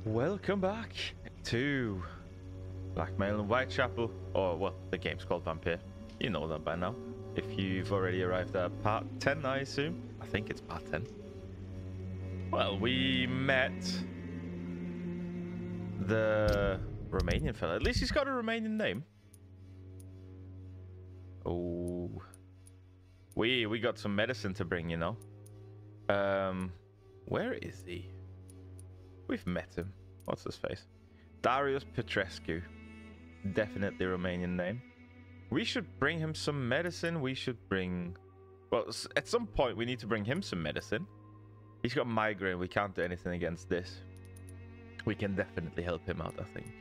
Welcome back to Blackmail in Whitechapel, or well, the game's called Vampyr. You know that by now. If you've already arrived at part 10, I assume. I think it's part 10. Well, we met the Romanian fella. At least he's got a Romanian name. Oh, we got some medicine to bring, you know. Where is he? We've met him. What's his face? Darius Petrescu. Definitely Romanian name. We should bring him some medicine. We should bring... Well, at some point, we need to bring him some medicine. He's got migraine. We can't do anything against this. We can definitely help him out, I think.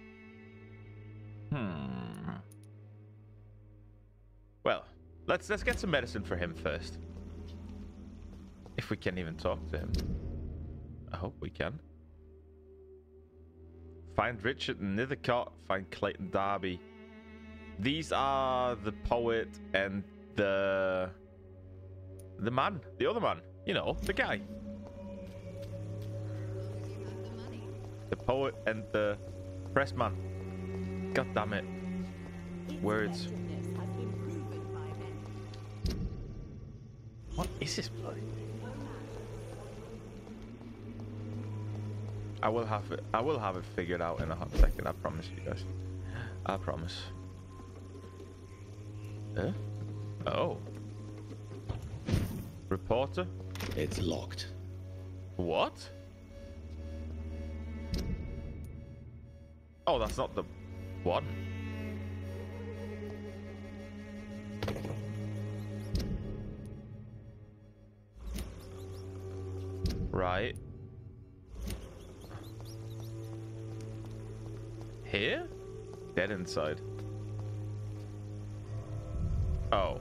Well, let's get some medicine for him first. If we can even talk to him. I hope we can. Find Richard Nithercott. Find Clayton Darby. These are the poet and the man. The other man. You know, the guy. The poet and the press man. God damn it. Words. What is this bloody? I will have it figured out in a hot second, I promise you guys. I promise. Huh? Oh. Reporter? It's locked. What? Oh, that's not the one. Right. Here? Dead inside. Oh.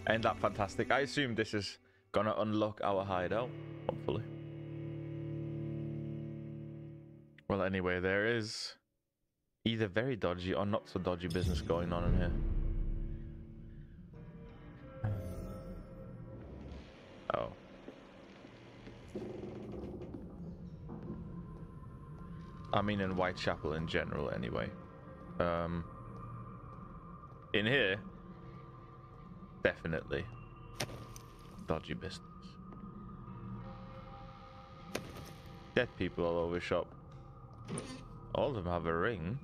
Ain't that fantastic? I assume this is gonna unlock our hideout, hopefully. Well, anyway, there is either very dodgy or not so dodgy business going on in here. Oh. I mean in Whitechapel in general, anyway. In here, definitely dodgy business. Dead people all over shop. All of them have a ring.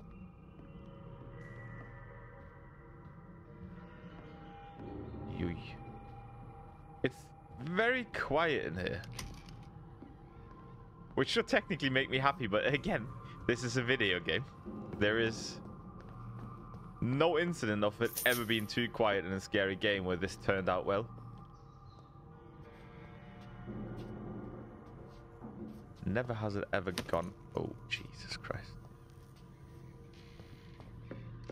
Yui. It's very quiet in here. Which should technically make me happy, but again, this is a video game. There is no incident of it ever being too quiet in a scary game where this turned out well. Never has it ever gone... Oh, Jesus Christ.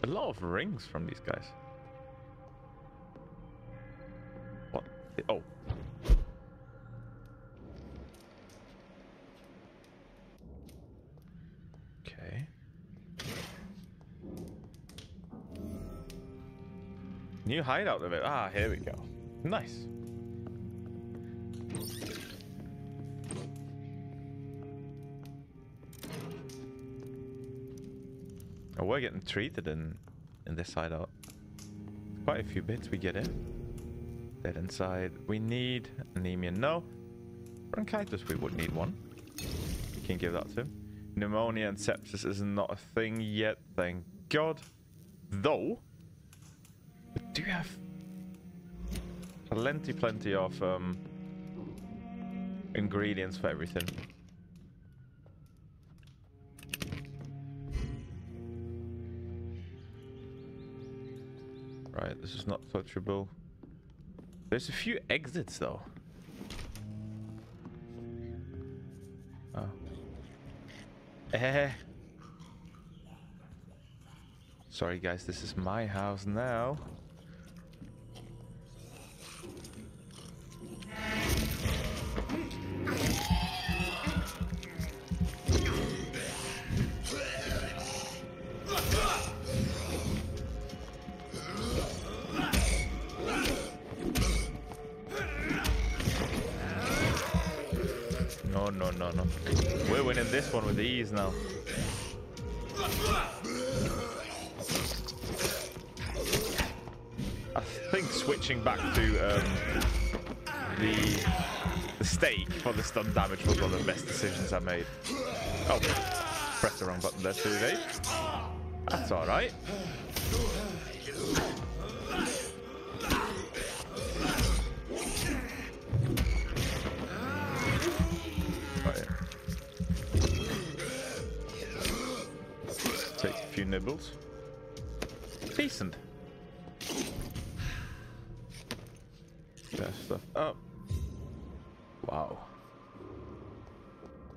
A lot of rings from these guys. What? Oh. Okay. New hideout of it. Ah, here we go. Nice. Oh, we're getting treated in this hideout. Quite a few bits we get in. Dead inside. We need anemia. No. Bronchitis, we would need one. We can give that to him. Pneumonia and sepsis is not a thing yet, thank God. Though, we do have plenty of ingredients for everything. Right, this is not touchable. There's a few exits though. Oh. Sorry guys, this is my house now. No, no, no, no. We're winning this one with ease now. I think switching back to the stake for the stun damage was one of the best decisions I made. Oh, pressed the wrong button there too late. That's alright. Take a few nibbles. Decent. Best stuff up. Wow.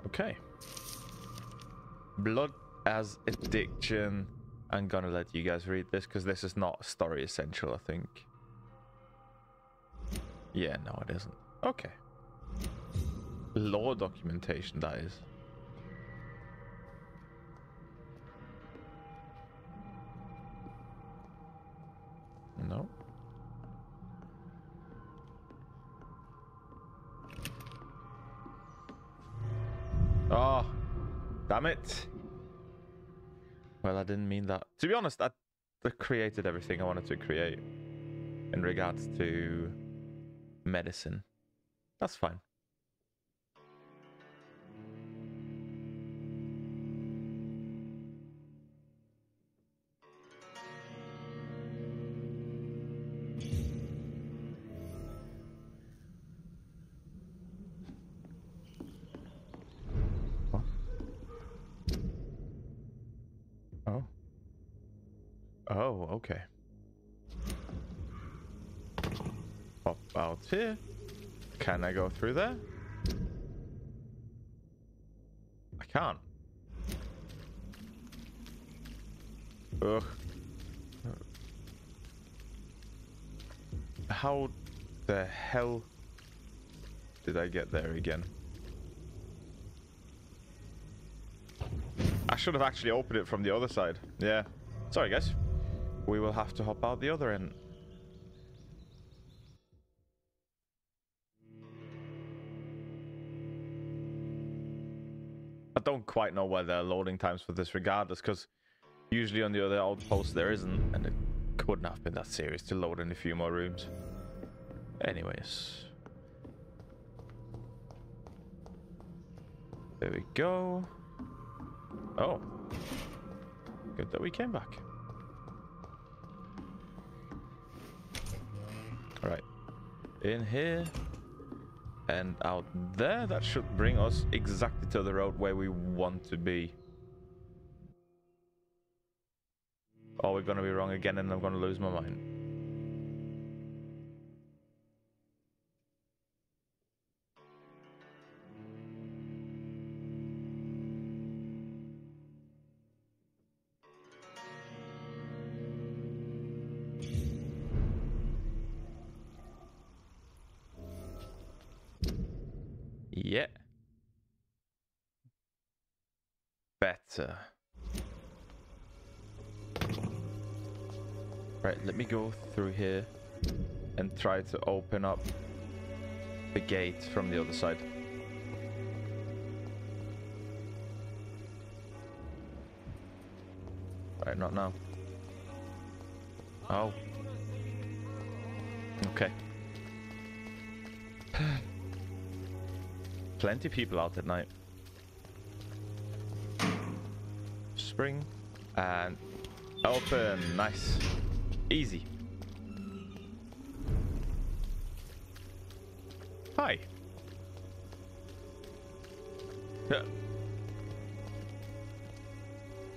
Okay. Blood as addiction. I'm gonna let you guys read this because this is not story essential, I think. Yeah, no, it isn't. Okay. Law documentation, that is. No. Oh, damn it. Well, I didn't mean that. To be honest, I created everything I wanted to create in regards to medicine. That's fine. Oh. Oh, okay. Pop out here. Can I go through there? I can't. Ugh. How the hell did I get there again? I should have actually opened it from the other side. Yeah. Sorry, guys. We will have to hop out the other end. I don't quite know why there are loading times for this regardless, because usually on the other outpost there isn't, and it couldn't have been that serious to load in a few more rooms. Anyways. There we go. Oh. Good that we came back. Alright. In here. And out there. That should bring us exactly to the road where we want to be. Or we're gonna be wrong again and I'm gonna lose my mind. Yeah. Better. Right, let me go through here and try to open up the gate from the other side. Right, not now. Oh. Okay. Plenty of people out at night. Spring and open. Nice. Easy. Hi. Yeah.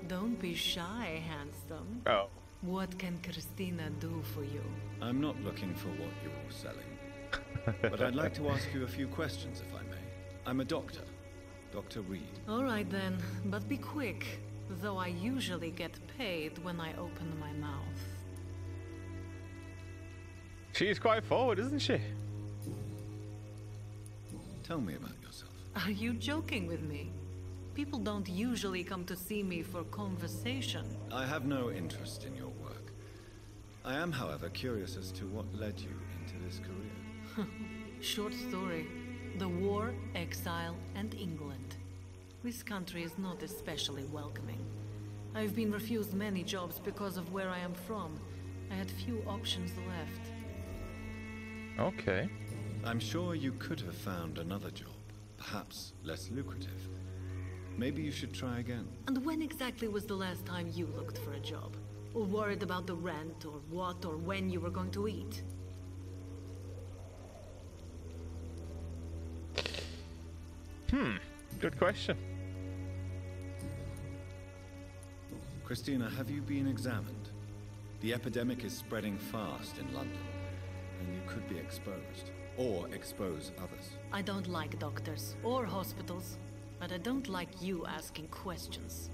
Don't be shy, handsome. Oh. What can Christina do for you? I'm not looking for what you're selling. But I'd like to ask you a few questions, if I may. I'm a doctor. Dr. Reed. All right then, but be quick. Though I usually get paid when I open my mouth. She's quite forward, isn't she? Tell me about yourself. Are you joking with me? People don't usually come to see me for conversation. I have no interest in your work. I am, however, curious as to what led you into this career. Short story. The war exile, and England. This country is not especially welcoming. I've been refused many jobs because of where I am from. I had few options left. Okay. I'm sure you could have found another job, perhaps less lucrative. Maybe you should try again. And when exactly was the last time you looked for a job? Or worried about the rent, or what, or when you were going to eat? Good question. Christina, have you been examined? The epidemic is spreading fast in London, and you could be exposed, or expose others. I don't like doctors, or hospitals, but I don't like you asking questions.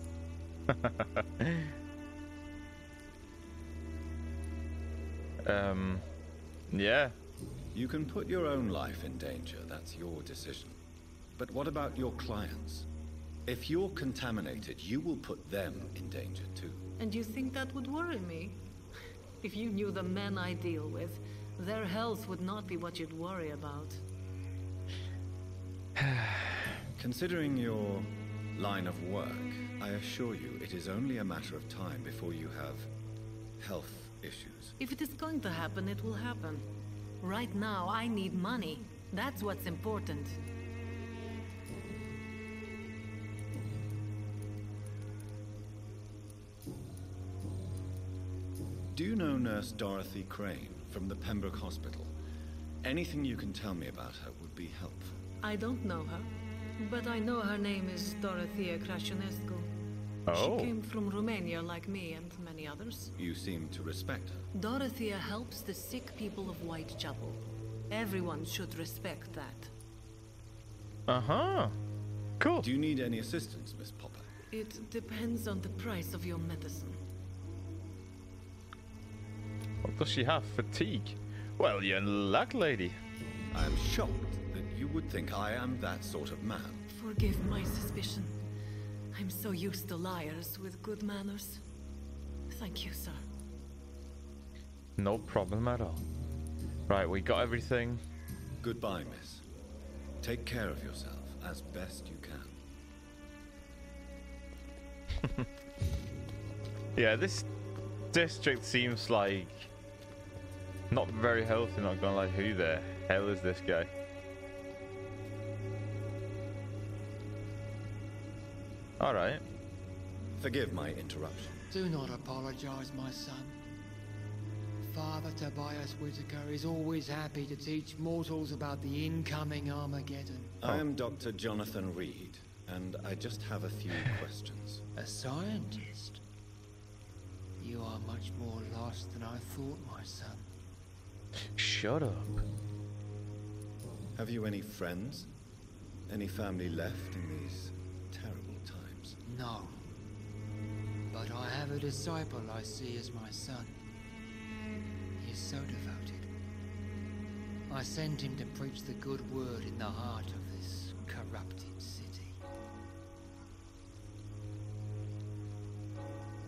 Yeah. You can put your own life in danger, that's your decision. But what about your clients? If you're contaminated, you will put them in danger too. And you think that would worry me? If you knew the men I deal with, their health would not be what you'd worry about. Considering your line of work, I assure you it is only a matter of time before you have health issues. If it is going to happen, it will happen. Right now, I need money. That's what's important. Do you know Nurse Dorothy Crane from the Pembroke Hospital? Anything you can tell me about her would be helpful. I don't know her, but I know her name is Dorothea Crăciunescu. Oh. She came from Romania like me and many others. You seem to respect her. Dorothea helps the sick people of Whitechapel. Everyone should respect that. Uh-huh. Cool. Do you need any assistance, Miss Popper? It depends on the price of your medicine. What does she have? Fatigue? Well, you're in luck, lady. I am shocked that you would think I am that sort of man. Forgive my suspicion. I'm so used to liars with good manners. Thank you, sir. No problem at all. Right, we got everything. Goodbye, miss. Take care of yourself as best you can. Yeah, this district seems like not very healthy, not gonna lie. Who the hell is this guy? Alright. Forgive my interruption. Do not apologize, my son. Father Tobias Whitaker is always happy to teach mortals about the incoming Armageddon. I am Dr. Jonathan Reed, and I just have a few questions. A scientist? You are much more lost than I thought, my son. Shut up. Have you any friends? Any family left in these terrible times? No. But I have a disciple I see as my son. He is so devoted. I sent him to preach the good word in the heart of this corrupted city.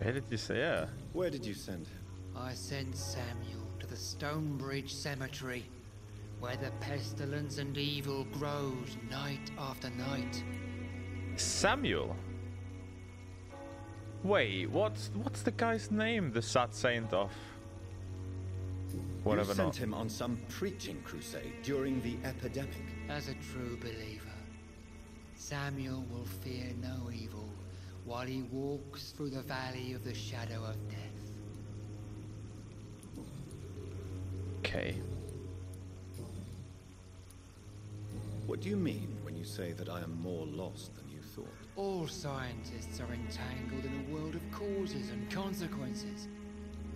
Where did you say? Yeah. Where did you send him? I sent Samuel to the Stonebridge Cemetery, where the pestilence and evil grows night after night. Samuel? Wait, what's the guy's name? The sad saint of whatever. You sent not. him on some preaching crusade during the epidemic. As a true believer, Samuel will fear no evil while he walks through the valley of the shadow of death. Okay. What do you mean when you say that I am more lost than you thought? All scientists are entangled in a world of causes and consequences,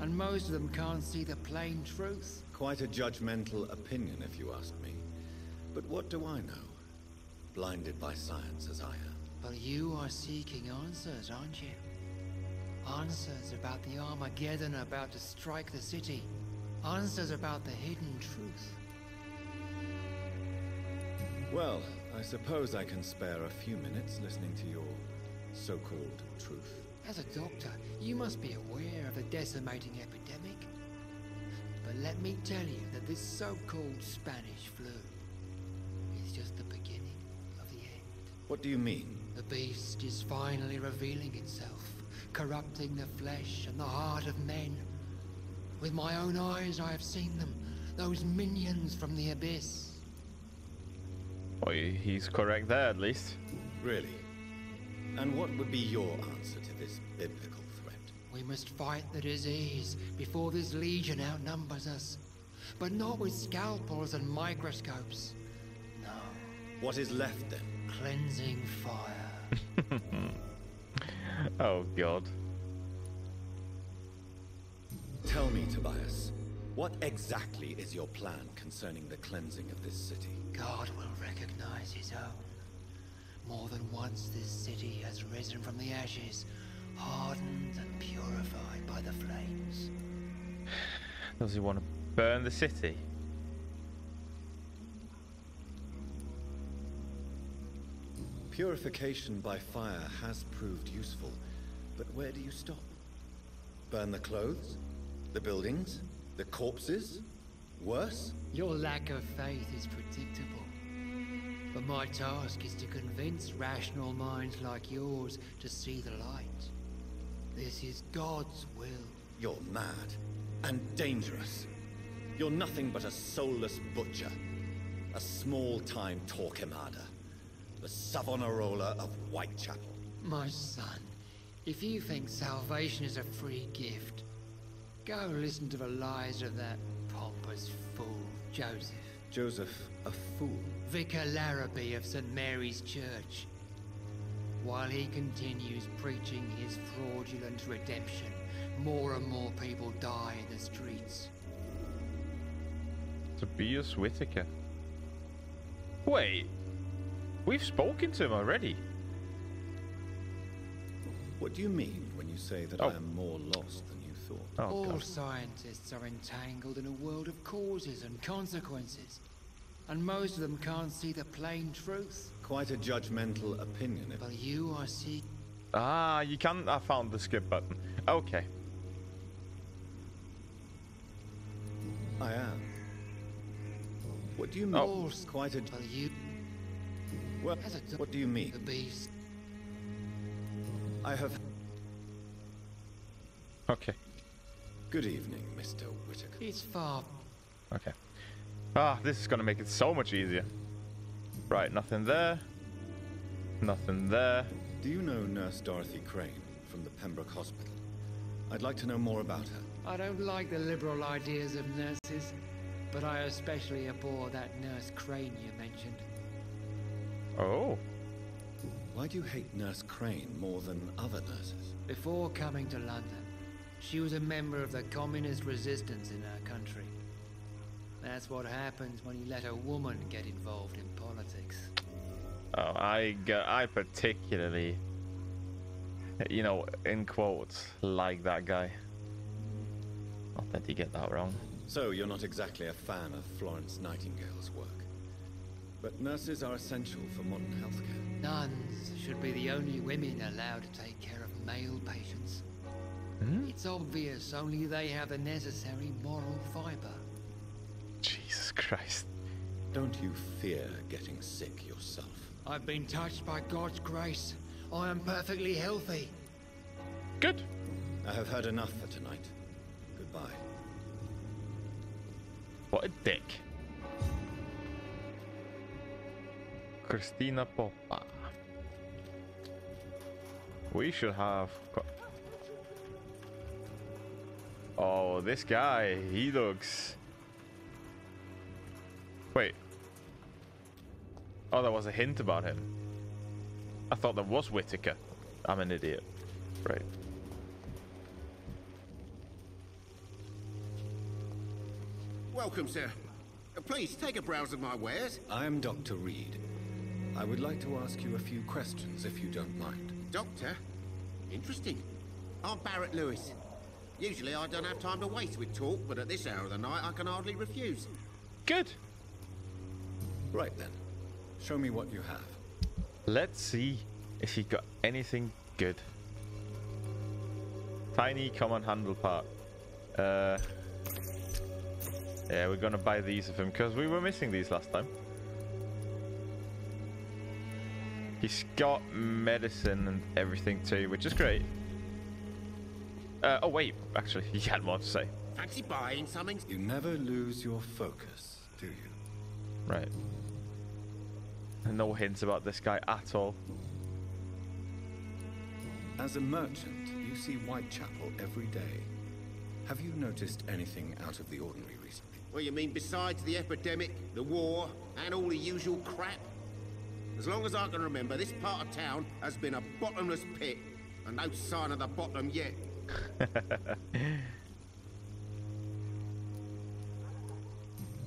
and most of them can't see the plain truth. Quite a judgmental opinion, if you ask me. But what do I know? Blinded by science as I am. But you are seeking answers, aren't you? Answers about the Armageddon about to strike the city. Answers about the hidden truth. Well, I suppose I can spare a few minutes listening to your so-called truth. As a doctor, you must be aware of the decimating epidemic. But let me tell you that this so-called Spanish flu is just the beginning of What do you mean? The beast is finally revealing itself, corrupting the flesh and the heart of men. With my own eyes I have seen them, those minions from the abyss. Well, he's correct there, at least. Really? And what would be your answer to this biblical threat? We must fight the disease before this legion outnumbers us. But not with scalpels and microscopes. No. What is left then? Cleansing fire. Oh, God. Tell me, Tobias, what exactly is your plan concerning the cleansing of this city? God will recognize his own. More than once this city has risen from the ashes, hardened and purified by the flames. Does he want to burn the city? Purification by fire has proved useful, but where do you stop? Burn the clothes? The buildings? The corpses? Worse? Your lack of faith is predictable. But my task is to convince rational minds like yours to see the light. This is God's will. You're mad and dangerous. You're nothing but a soulless butcher. A small-time Torquemada. The Savonarola of Whitechapel. My son, if you think salvation is a free gift, go listen to the lies of that pompous fool, Joseph. Joseph, a fool? Vicar Larrabee of St. Mary's Church. While he continues preaching his fraudulent redemption, more and more people die in the streets. Tobias Whitaker. Wait, we've spoken to him already. What do you mean when you say that I am more lost than you thought? Oh, All God. scientists are entangled in a world of causes and consequences, and most of them can't see the plain truth. Quite a judgmental opinion. But you are seeing. Ah, you can. I found the skip button. Okay. I am. What do you mean? Oh. Quite a... Well, you. Well, As a what do you The mean? beast. I have... Okay. Good evening, Mr. Whitaker. It's far. Okay. Ah, this is gonna make it so much easier. Right, nothing there. Nothing there. Do you know Nurse Dorothy Crane from the Pembroke Hospital? I'd like to know more about her. I don't like the liberal ideas of nurses, but I especially abhor that Nurse Crane you mentioned. Oh. Why do you hate Nurse Crane more than other nurses? Before coming to London, she was a member of the communist resistance in her country. That's what happens when you let a woman get involved in politics. Oh, I particularly, you know, in quotes, like that guy. Not that you get that wrong. So you're not exactly a fan of Florence Nightingale's work. But nurses are essential for modern healthcare. Nuns should be the only women allowed to take care of male patients. Hmm? It's obvious only they have the necessary moral fiber. Jesus Christ. Don't you fear getting sick yourself? I've been touched by God's grace. I am perfectly healthy. Good. I have heard enough for tonight. Goodbye. What a dick. Christina Poppa. We should have... Oh, this guy, he looks... Wait. Oh, that was a hint about him. I thought that was Whitaker. I'm an idiot. Right. Welcome, sir. Please take a browse of my wares. I am Dr. Reed. I would like to ask you a few questions, if you don't mind. Doctor? Interesting. I'm Barrett Lewis. Usually I don't have time to waste with talk, but at this hour of the night I can hardly refuse. Good. Right then. Show me what you have. Let's see if he got anything good. Tiny common handle part. Yeah, we're gonna buy these of him because we were missing these last time. He's got medicine and everything too, which is great. Oh wait, actually, he had more to say. Fancy buying something? You never lose your focus, do you? Right. No hints about this guy at all. As a merchant, you see Whitechapel every day. Have you noticed anything out of the ordinary recently? Well, you mean besides the epidemic, the war, and all the usual crap? As long as I can remember, this part of town has been a bottomless pit, and no sign of the bottom yet.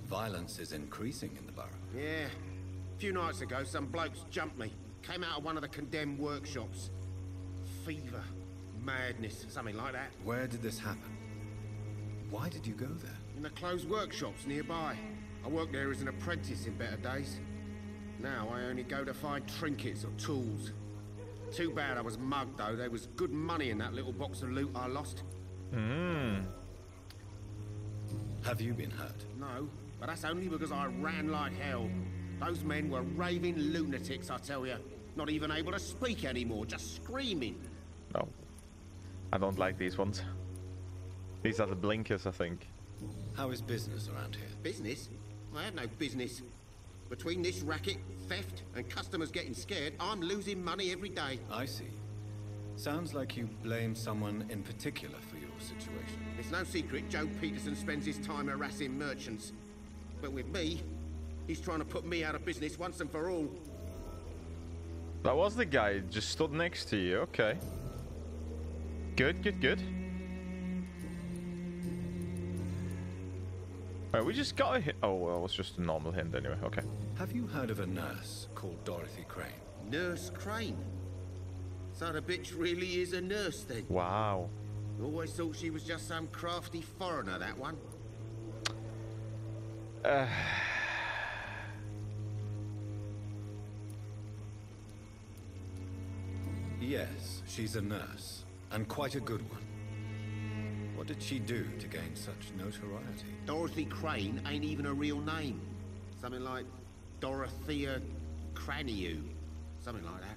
Violence is increasing in the borough. Yeah. A few nights ago, some blokes jumped me. Came out of one of the condemned workshops. Fever, madness, something like that. Where did this happen? Why did you go there? In the closed workshops nearby. I worked there as an apprentice in better days. Now I only go to find trinkets or tools. Too bad I was mugged, though. There was good money in that little box of loot I lost. Have you been hurt? No, but that's only because I ran like hell. Those men were raving lunatics, I tell you. Not even able to speak anymore, just screaming. No. I don't like these ones. These are the blinkers, I think. How is business around here? Business? I have no business. Between this racket, theft, and customers getting scared, I'm losing money every day. I see. Sounds like you blame someone in particular for your situation. It's no secret Joe Peterson spends his time harassing merchants. But with me, he's trying to put me out of business once and for all. That was the guy who just stood next to you, okay. Good, good, good. Right, we just got a hit. Oh, well, it was just a normal hint anyway, okay. Have you heard of a nurse called Dorothy Crane? Nurse Crane? So the bitch really is a nurse then? Wow. Always thought she was just some crafty foreigner, that one. Yes, she's a nurse, and quite a good one. What did she do to gain such notoriety? Dorothy Crane ain't even a real name. Something like Dorothea Craniu. Something like that.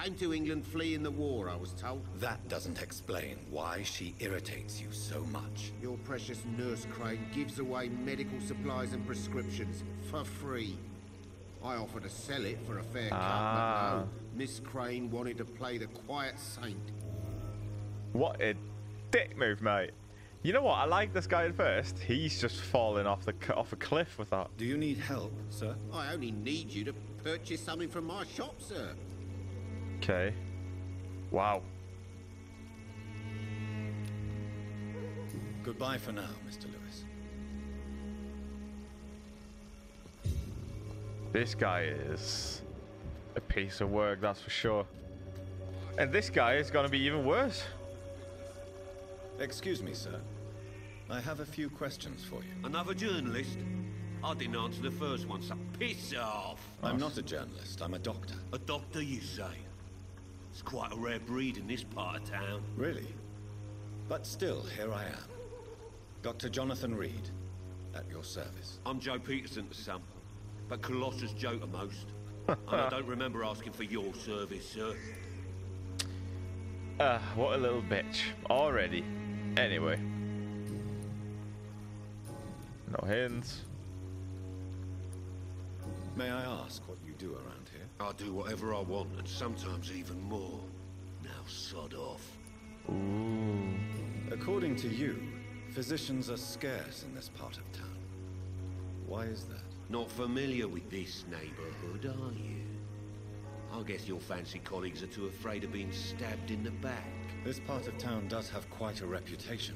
Came to England fleeing the war, I was told. That doesn't explain why she irritates you so much. Your precious Nurse Crane gives away medical supplies and prescriptions for free. I offered to sell it for a fair cut, but no. Miss Crane wanted to play the quiet saint. What a dick move, mate. You know what? I like this guy at first. He's just falling off a cliff with that. Do you need help, sir? I only need you to purchase something from my shop, sir. Okay. Wow. Goodbye for now, Mr. Lewis. This guy is a piece of work, that's for sure. And this guy is going to be even worse. Excuse me, sir. I have a few questions for you. Another journalist? I didn't answer the first one, so piss off. I'm not a journalist, I'm a doctor. A doctor, you say? It's quite a rare breed in this part of town. Really? But still, here I am. Dr. Jonathan Reed, at your service. I'm Joe Peterson to some, but Colossus Joe to most. And I don't remember asking for your service, sir. What a little bitch. Already. Anyway. No hints. May I ask what you do around here? I do whatever I want, and sometimes even more. Now sod off. Ooh. According to you, physicians are scarce in this part of town. Why is that? Not familiar with this neighborhood, are you? I guess your fancy colleagues are too afraid of being stabbed in the back. This part of town does have quite a reputation.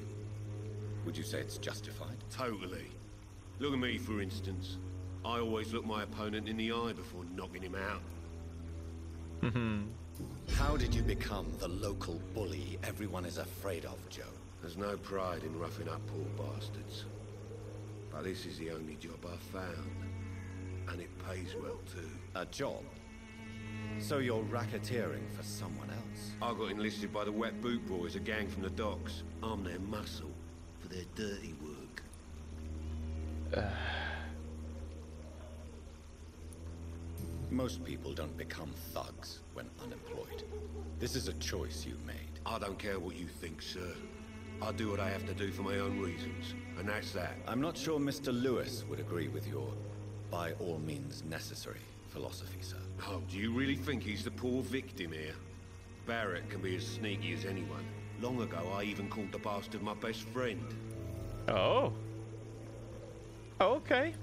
Would you say it's justified? Totally. Look at me, for instance. I always look my opponent in the eye before knocking him out. How did you become the local bully everyone is afraid of, Joe? There's no pride in roughing up poor bastards. But this is the only job I've found. And it pays well, too. A job? So you're racketeering for someone else? I got enlisted by the Wet Boot Boys, a gang from the docks. I'm their muscle for their dirty work. Most people don't become thugs when unemployed. This is a choice you made. I don't care what you think, sir. I do what I have to do for my own reasons, and that's that. I'm not sure Mr. Lewis would agree with your by all means necessary philosophy, sir. Oh, do you really think he's the poor victim here? Barrett can be as sneaky as anyone. Long ago, I even called the bastard my best friend. Oh. Okay.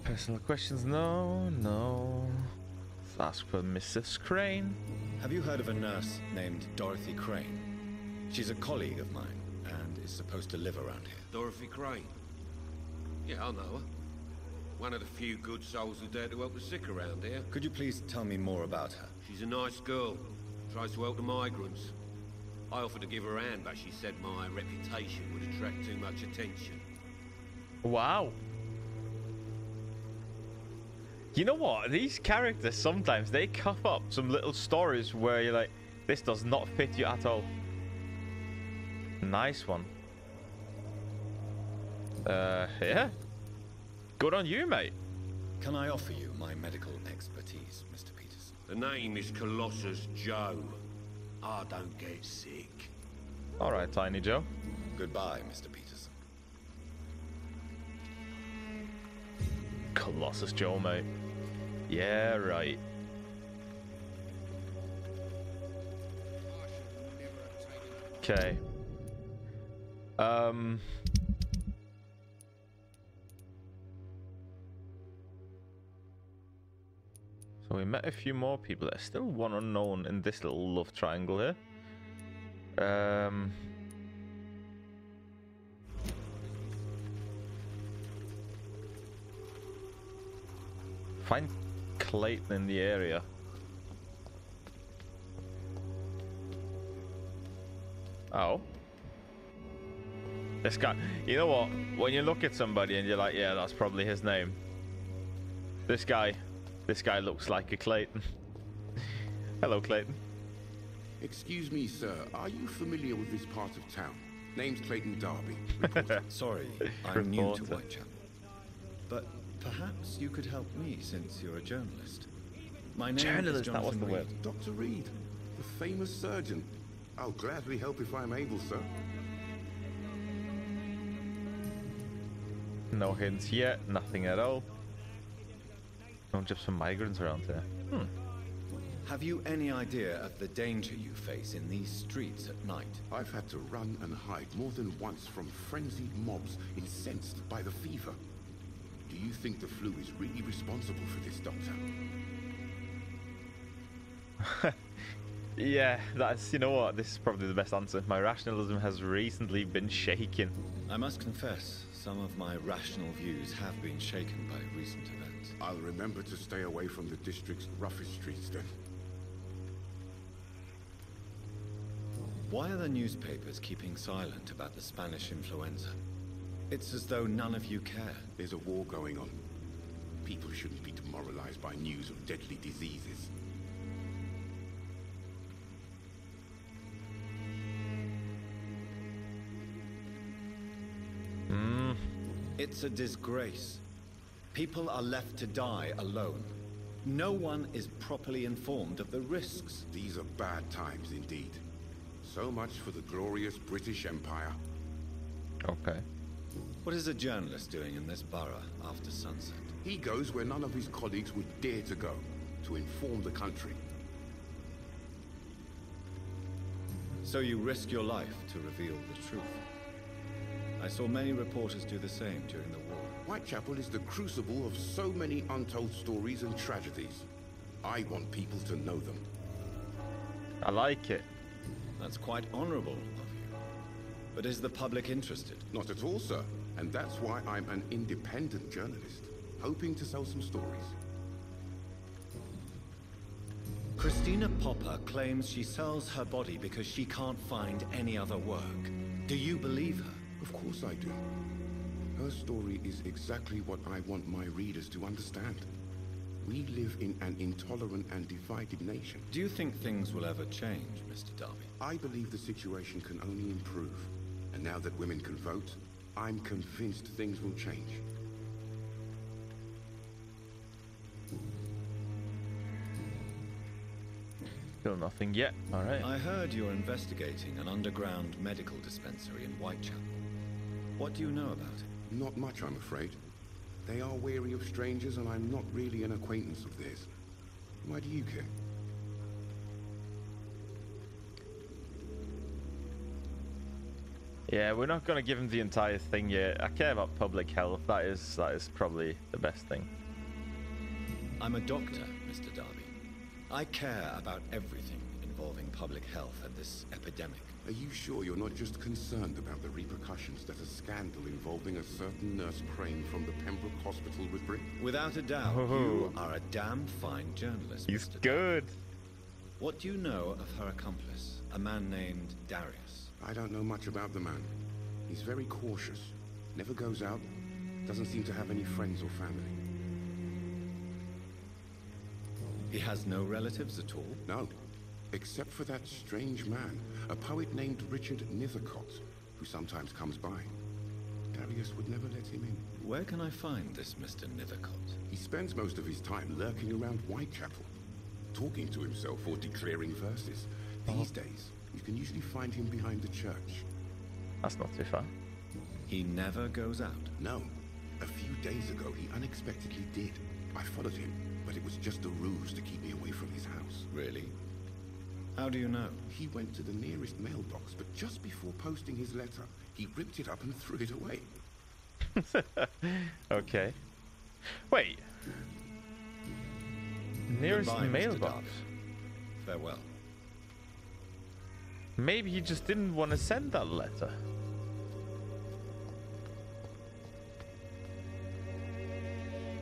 Personal questions? No, no. Let's ask for Mrs. Crane. Have you heard of a nurse named Dorothy Crane? She's a colleague of mine and is supposed to live around here. Dorothy Crane? Yeah, I know her. One of the few good souls who dare to help the sick around here. Could you please tell me more about her? She's a nice girl. Tries to help the migrants. I offered to give her a hand, but she said my reputation would attract too much attention. Wow. You know what? These characters, sometimes they cough up some little stories where you're like, this does not fit you at all. Nice one. Yeah. Good on you, mate. Can I offer you my medical expertise, Mr. Peterson? The name is Colossus Joe. I don't get sick. All right, Tiny Joe. Goodbye, Mr. Peterson. Colossus Joe, mate. Yeah, right. Okay. So we met a few more people. There's still one unknown in this little love triangle here. Find Clayton in the area. Oh. This guy. You know what? When you look at somebody and you're like, yeah, that's probably his name. This guy looks like a Clayton. Hello, Clayton. Excuse me, sir. Are you familiar with this part of town? Name's Clayton Darby. Sorry, I'm new to Whitechapel. But perhaps you could help me since you're a journalist. My name is that was the word. Dr. Reed, the famous surgeon. I'll gladly help if I'm able, sir. No hints yet. Nothing at all. No, just some migrants around here. Have you any idea of the danger you face in these streets at night? I've had to run and hide more than once from frenzied mobs incensed by the fever. Do you think the flu is really responsible for this, Doctor? Yeah, that's, you know what, this is probably the best answer. My rationalism has recently been shaken. I must confess, some of my rational views have been shaken by recent events. I'll remember to stay away from the district's roughest streets then. Why are the newspapers keeping silent about the Spanish influenza? It's as though none of you care. There's a war going on. People shouldn't be demoralized by news of deadly diseases. It's a disgrace. People are left to die alone. No one is properly informed of the risks. These are bad times indeed. So much for the glorious British Empire. Okay. What is a journalist doing in this borough after sunset? He goes where none of his colleagues would dare to go, to inform the country. So you risk your life to reveal the truth. I saw many reporters do the same during the war. Whitechapel is the crucible of so many untold stories and tragedies. I want people to know them. I like it. That's quite honorable of you. But is the public interested? Not at all, sir. And that's why I'm an independent journalist, hoping to sell some stories. Christina Popper claims she sells her body because she can't find any other work. Do you believe her? Of course I do. Her story is exactly what I want my readers to understand. We live in an intolerant and divided nation. Do you think things will ever change, Mr. Darby? I believe the situation can only improve. And now that women can vote, I'm convinced things will change. Still nothing yet. Alright. I heard you're investigating an underground medical dispensary in Whitechapel. What do you know about it? Not much, I'm afraid. They are wary of strangers, and I'm not really an acquaintance of theirs. Why do you care? Yeah, we're not going to give him the entire thing yet. I care about public health. That is probably the best thing. I'm a doctor, Mr. Darby. I care about everything involving public health and this epidemic. Are you sure you're not just concerned about the repercussions that a scandal involving a certain nurse Crane from the Pembroke Hospital would bring? Without a doubt, you are a damn fine journalist, He's Mr. good. Darby. What do you know of her accomplice, a man named Darius? I don't know much about the man. He's very cautious. Never goes out. Doesn't seem to have any friends or family. He has no relatives at all? No. Except for that strange man, a poet named Richard Nethercott, who sometimes comes by. Darius would never let him in. Where can I find this Mr. Nethercott? He spends most of his time lurking around Whitechapel, talking to himself or declaring verses. These days, you can usually find him behind the church. That's not too far. He never goes out? No. A few days ago, he unexpectedly did. I followed him, but it was just a ruse to keep me away from his house. Really? How do you know? He went to the nearest mailbox, but just before posting his letter, he ripped it up and threw it away. Okay. Wait. Nearest Goodbye, Mr. mailbox. Darby. Farewell. Maybe he just didn't want to send that letter.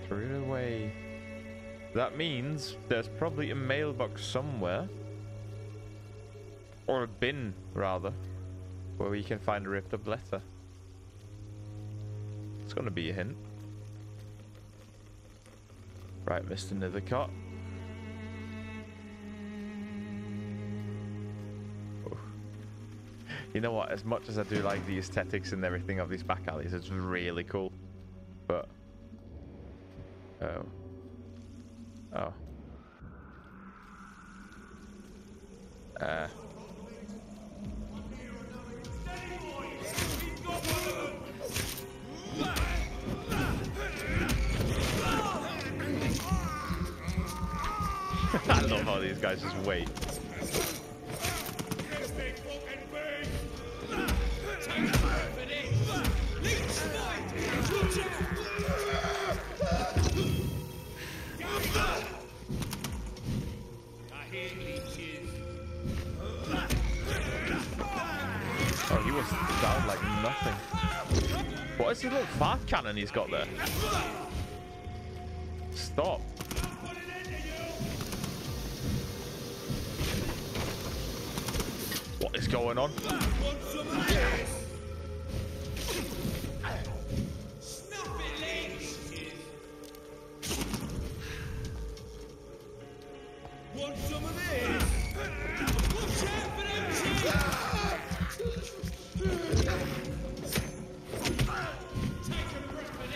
Threw it away. That means there's probably a mailbox somewhere. Or a bin, rather. Where we can find a ripped up letter. It's gonna be a hint. Right, Mr. Nethercott. You know what? As much as I do like the aesthetics and everything of these back alleys, it's really cool. But... Oh. Oh. I love how these guys just wait. Oh, he was down like nothing. What is this little fart cannon he's got there? Stop. What is going on? Want some of this? Watch out for them cheese! Take a breath of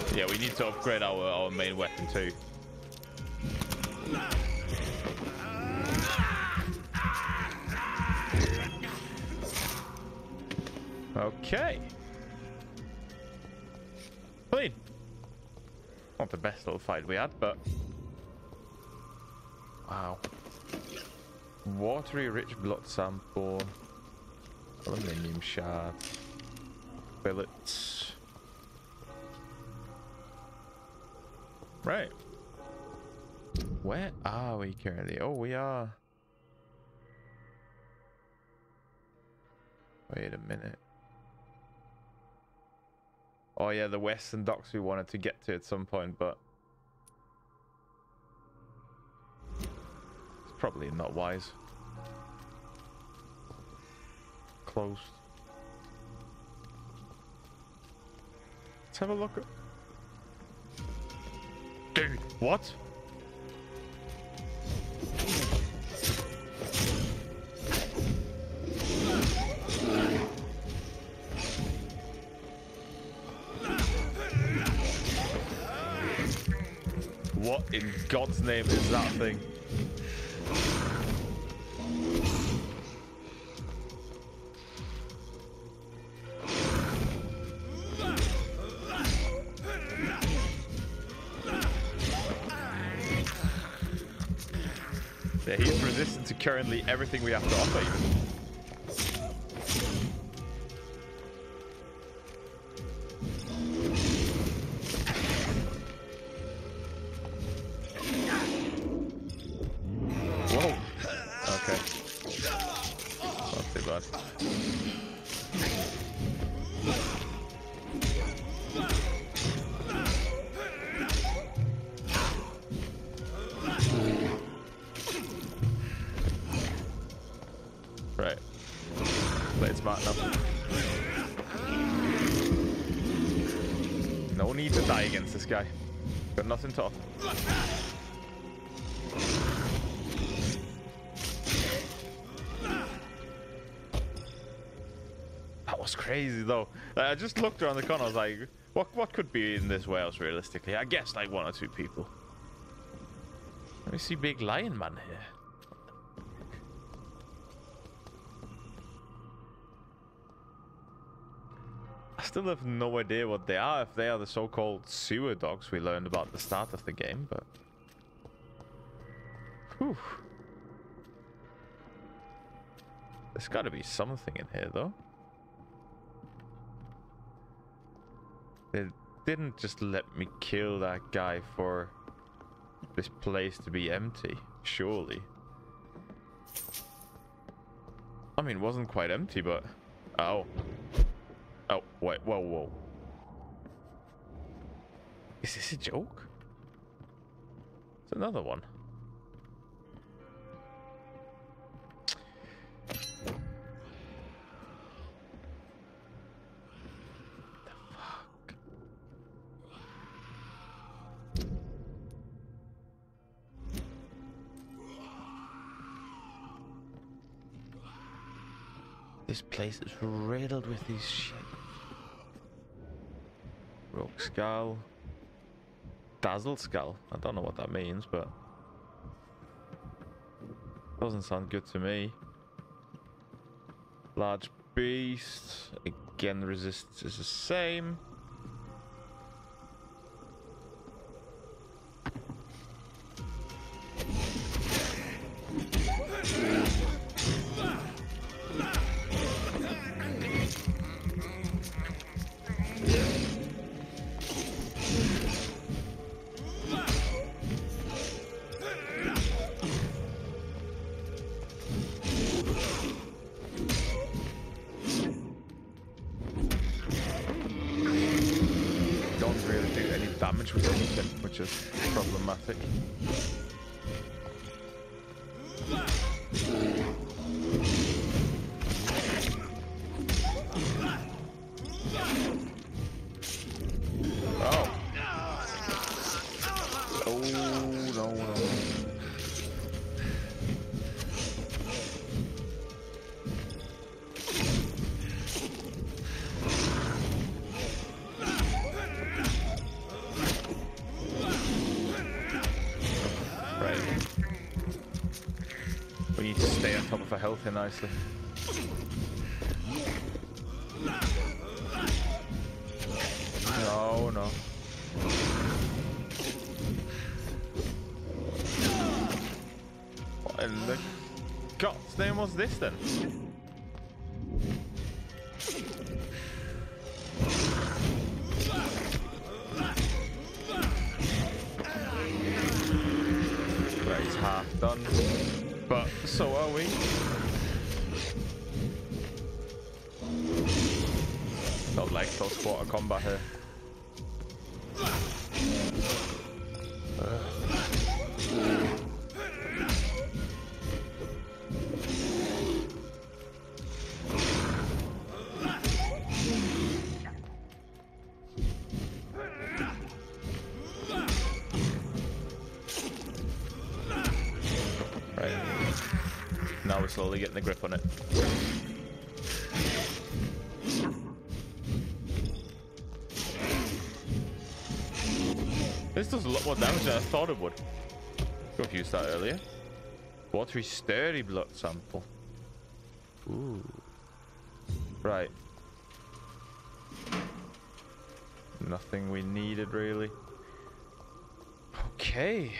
this! Yeah, we need to upgrade our main weapon too. Okay. Clean. Not the best little fight we had, but... Wow. Watery rich blood sample. Aluminium shards. Billets. Right. Where are we currently? Oh, we are... Wait a minute. Oh yeah, the western docks we wanted to get to at some point, but... It's probably not wise. Closed. Let's have a look at... Dude, what? What in God's name is that thing? Yeah, he's resistant to currently everything we have to offer even. Right. Play it smart enough. No need to die against this guy. Got nothing to offer. That was crazy though. I just looked around the corner, I was like, what could be in this warehouse realistically? I guess like 1 or 2 people. Let me see big lion man here. I still have no idea what they are, if they are the so-called sewer dogs we learned about at the start of the game, but... Whew. There's gotta be something in here, though. They didn't just let me kill that guy for this place to be empty, surely. I mean, it wasn't quite empty, but... Oh. Oh, wait, whoa, whoa. Is this a joke? It's another one. The fuck? This place is riddled with these shit. Rogue skull. Dazzled skull. I don't know what that means, but doesn't sound good to me. Large beast. Again, the resistance is the same. Which is problematic. Oh. Oh, no. Top of our health here nicely. No, no. What in the God's name was this then? Right, he's half done. But so are we. Felt like close quarter combat here. Now we're slowly getting the grip on it. This does a lot more damage than I thought it would. Could have used that earlier. Watery sturdy blood sample. Ooh. Right. Nothing we needed really. Okay.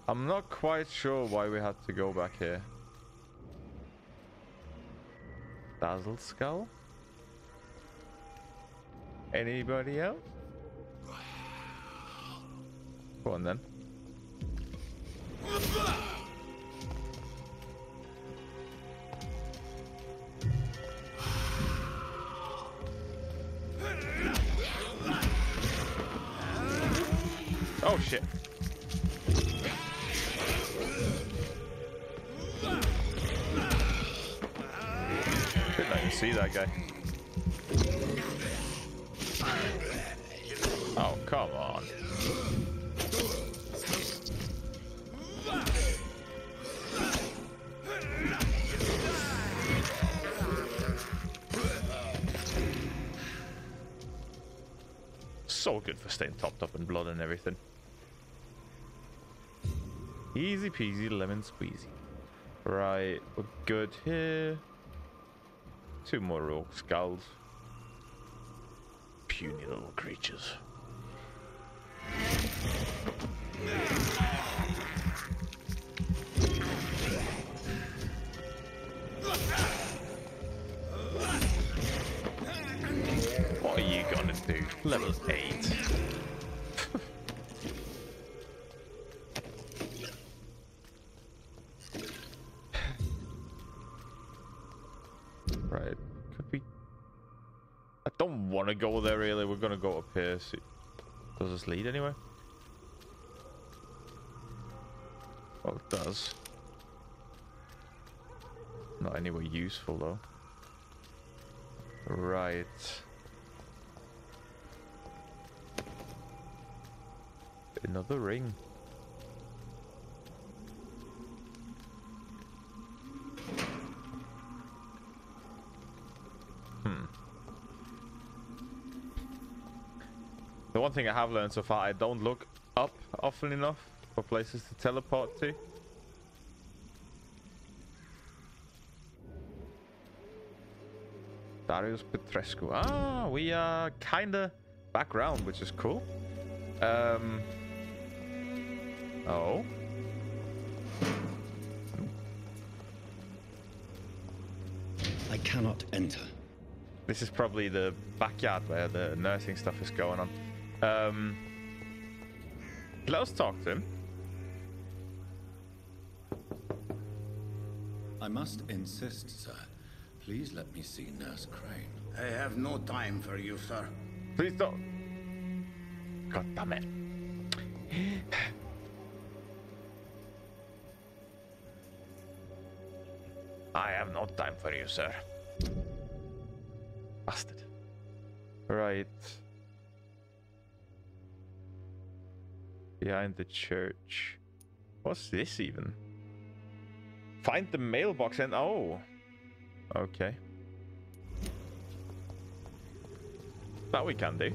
I'm not quite sure why we had to go back here. Dazzled skull? Anybody else? Go on then. Oh shit. Didn't even see that guy. Oh, come on. So good for staying topped up in blood and everything. Easy peasy lemon squeezy. Right, we're good here. 2 more rogue skulls. Puny little creatures. What are you gonna do? Level 8. Right, could we... I don't want to go there really, we're gonna go up here. See... Does this lead anywhere? Well, it does. Not anywhere useful though. Right. Another ring. The one thing I have learned so far, I don't look up often enough for places to teleport to. Darius Petrescu. Ah, we are kinda background, which is cool. Oh. I cannot enter. This is probably the backyard where the nursing stuff is going on. Let us talk to him. I must insist, sir. Please let me see Nurse Crane. I have no time for you, sir. Please don't. God damn it. I have no time for you, sir. Bastard. Right. Behind the church. What's this even? Find the mailbox and... Oh. Okay. That we can do.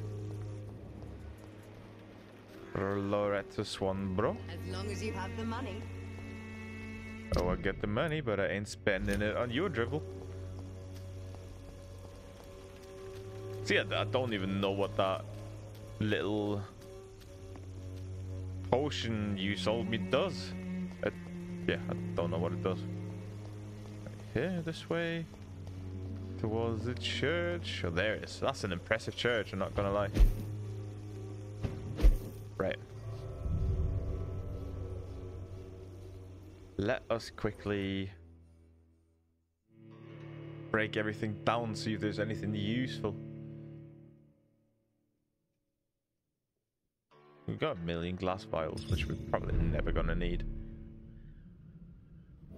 Loretta Swan, bro. As long as you have the money. Oh, I get the money, but I ain't spending it on your dribble. See, I don't even know what that little potion you sold me does. Yeah, I don't know what it does. Right here, this way. Towards the church. Oh, there it is. That's an impressive church, I'm not gonna lie. Right. Let us quickly break everything down, see if there's anything useful. We've got 1 million glass vials, which we're probably never gonna need.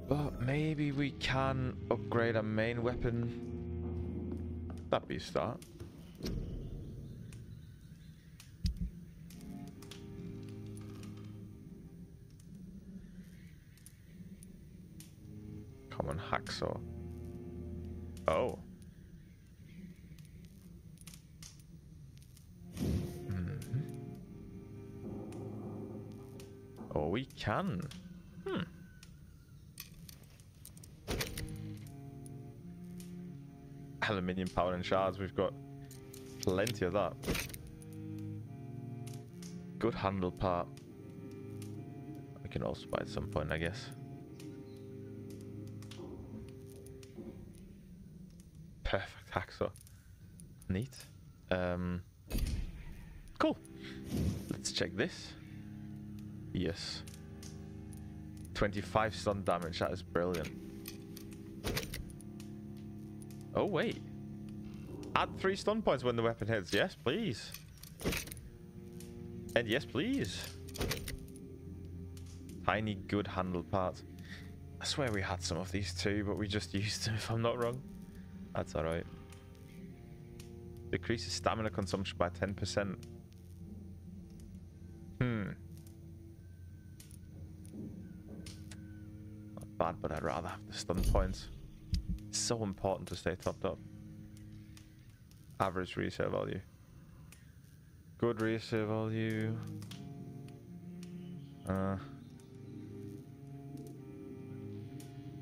But maybe we can upgrade our main weapon. That'd be a start. Common hacksaw. Oh. Or we can. Aluminium powder and shards. We've got plenty of that. Good handle part. I can also buy at some point, I guess. Perfect hacksaw. Neat. Cool. Let's check this. Yes. 25 stun damage. That is brilliant. Oh, wait. Add 3 stun points when the weapon hits. Yes, please. And yes, please. Tiny good handle parts. I swear we had some of these too, but we just used them if I'm not wrong. That's alright. Decreases stamina consumption by 10%. Not bad, but I'd rather have the stun points. It's so important to stay topped up. Average resale value. Good resale value.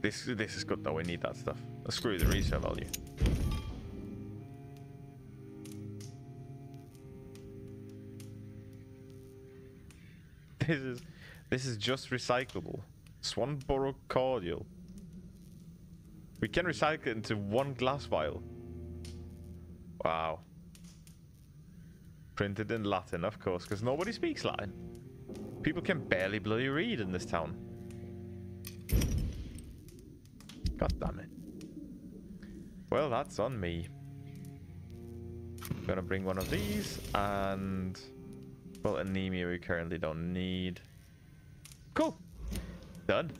This is good though. We need that stuff. Screw the resale value. This is just recyclable. Swanborough cordial. We can recycle it into 1 glass vial. Wow. Printed in Latin, of course, because nobody speaks Latin. People can barely bloody read in this town. God damn it. Well, that's on me. I'm gonna bring one of these and... well, anemia we currently don't need. Cool. Done.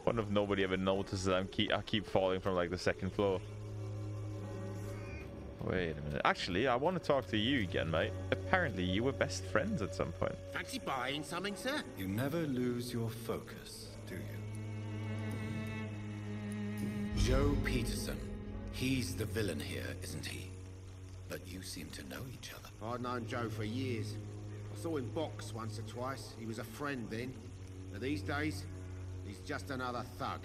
Wonder if nobody ever notices that I keep falling from like the 2nd floor. Wait a minute. Actually, I want to talk to you again, mate. Apparently, you were best friends at some point. Fancy buying something, sir? You never lose your focus, do you? Joe Peterson. He's the villain here, isn't he? But you seem to know each other. I'd known Joe for years. I saw him box once or twice. He was a friend then. But these days, he's just another thug.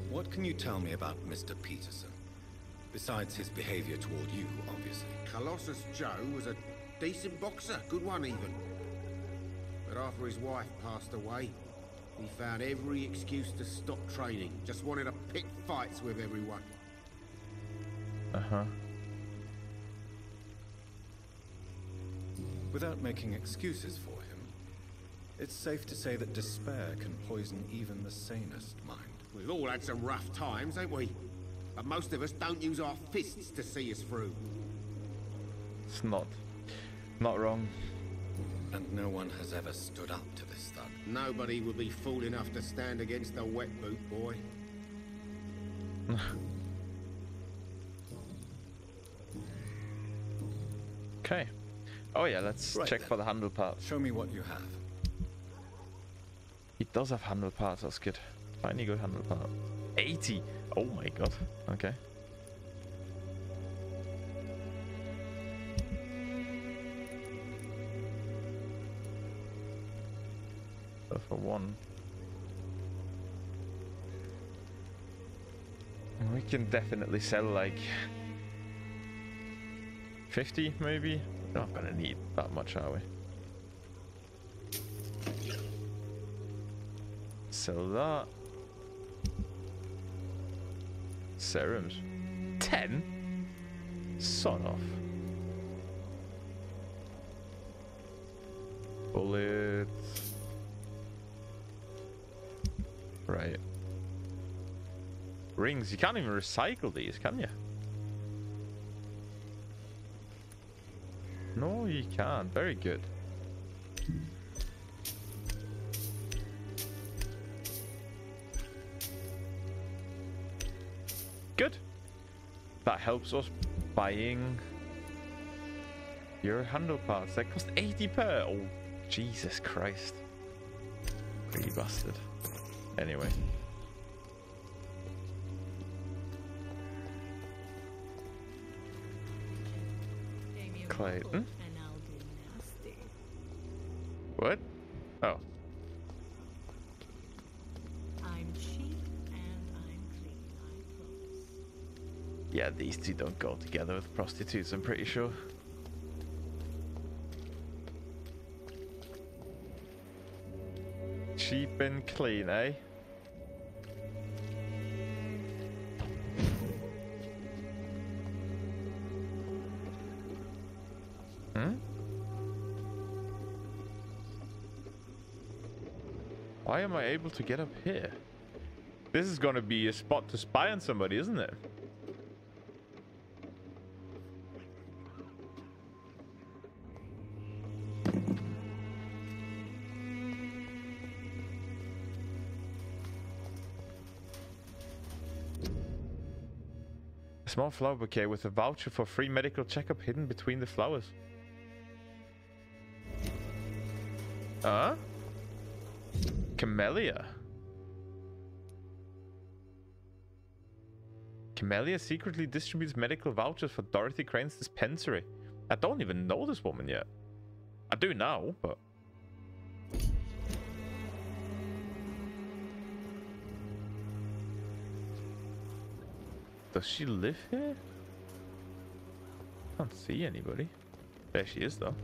What can you tell me about Mr. Peterson? Besides his behavior toward you, obviously. Colossus Joe was a decent boxer, good one even. But after his wife passed away, he found every excuse to stop training. Just wanted to pick fights with everyone. Uh-huh. Without making excuses for him, it's safe to say that despair can poison even the sanest mind. We've all had some rough times, ain't we? But most of us don't use our fists to see us through. It's not wrong. And no one has ever stood up to this thug. Nobody would be fool enough to stand against a wet boot boy. Okay. Oh yeah, let's check for the handle parts. Show me what you have. He does have handle parts, that's good. Tiny good handle part. 80! Oh my god. Okay. So for 1. We can definitely sell like 50 maybe? We're not gonna need that much, are we? Sell that. Serums. 10? Son of. Bullets. Right. Rings. You can't even recycle these, can you? No, you can't. Very good. Good. That helps us buying your handle parts. That cost 80 per. Oh, Jesus Christ. Greedy bastard. Anyway. Clayton? And I'll be nasty. What? Oh. I'm cheap and I'm clean, I promise. Yeah, these two don't go together with prostitutes, I'm pretty sure. Cheap and clean, eh? Why am I able to get up here? This is gonna be a spot to spy on somebody, isn't it? A small flower bouquet with a voucher for free medical checkup hidden between the flowers. Camellia. Camellia secretly distributes medical vouchers for Dorothy Crane's dispensary. I don't even know this woman yet. I do now, but... Does she live here? Can't see anybody. There she is, though.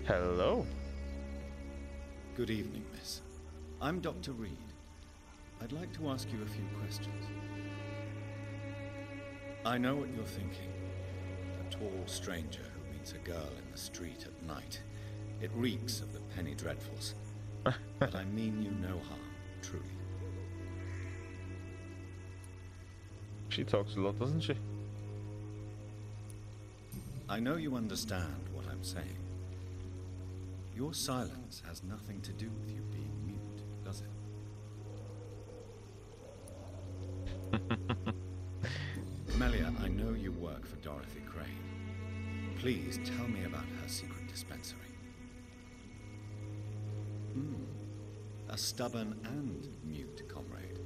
Hello. Good evening, miss. I'm Dr. Reed. I'd like to ask you a few questions. I know what you're thinking. A tall stranger who meets a girl in the street at night. It reeks of the penny dreadfuls. But I mean you no harm, truly. She talks a lot, doesn't she? I know you understand what I'm saying. Your silence has nothing to do with you being mute, does it? Melia, I know you work for Dorothy Crane. Please tell me about her secret dispensary. A stubborn and mute comrade.